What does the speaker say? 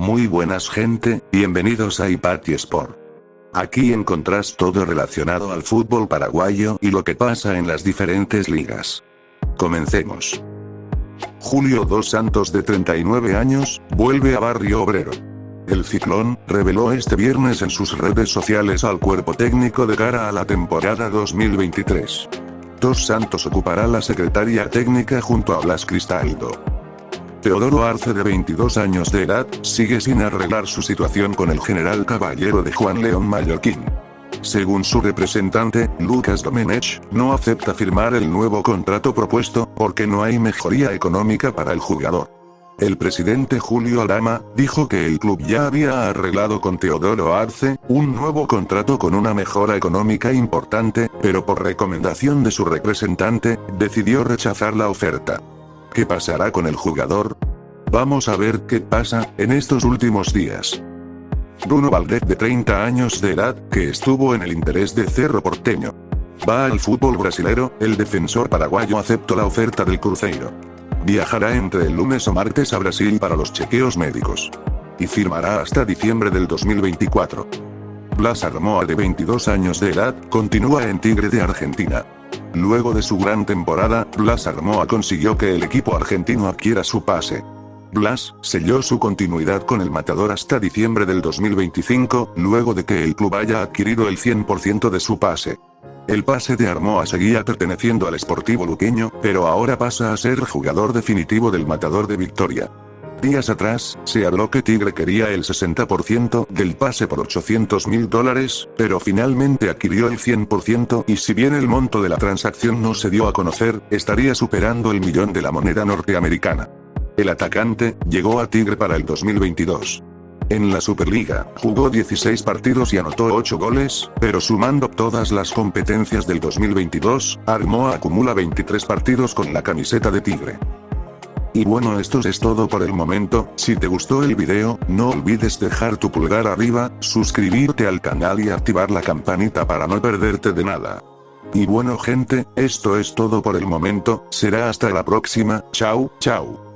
Muy buenas gente, bienvenidos a Ipati Sport. Aquí encontrás todo relacionado al fútbol paraguayo y lo que pasa en las diferentes ligas. Comencemos. Julio dos Santos, de 39 años, vuelve a Barrio Obrero. El Ciclón reveló este viernes en sus redes sociales al cuerpo técnico de cara a la temporada 2023. Dos Santos ocupará la secretaría técnica junto a Blas Cristaldo. Teodoro Arce, de 22 años de edad, sigue sin arreglar su situación con el general caballero de Juan León Mallorquín. Según su representante, Lucas Domenech, no acepta firmar el nuevo contrato propuesto, porque no hay mejoría económica para el jugador. El presidente Julio Aldama dijo que el club ya había arreglado con Teodoro Arce un nuevo contrato con una mejora económica importante, pero por recomendación de su representante, decidió rechazar la oferta. ¿Qué pasará con el jugador? Vamos a ver qué pasa en estos últimos días. Bruno Valdez, de 30 años de edad, que estuvo en el interés de Cerro Porteño. Va al fútbol brasilero. El defensor paraguayo aceptó la oferta del Cruzeiro. Viajará entre el lunes o martes a Brasil para los chequeos médicos. Y firmará hasta diciembre del 2024. Blas Armoa, de 22 años de edad, continúa en Tigre de Argentina. Luego de su gran temporada, Blas Armoa consiguió que el equipo argentino adquiera su pase. Blas selló su continuidad con el Matador hasta diciembre del 2025, luego de que el club haya adquirido el 100% de su pase. El pase de Armoa seguía perteneciendo al Sportivo Luqueño, pero ahora pasa a ser jugador definitivo del Matador de Victoria. Días atrás, se habló que Tigre quería el 60% del pase por $800.000, pero finalmente adquirió el 100%, y si bien el monto de la transacción no se dio a conocer, estaría superando el millón de la moneda norteamericana. El atacante llegó a Tigre para el 2022. En la Superliga, jugó 16 partidos y anotó 8 goles, pero sumando todas las competencias del 2022, Armoa acumula 23 partidos con la camiseta de Tigre. Y bueno, esto es todo por el momento. Si te gustó el video, no olvides dejar tu pulgar arriba, suscribirte al canal y activar la campanita para no perderte de nada. Y bueno gente, esto es todo por el momento, será hasta la próxima, chao, chao.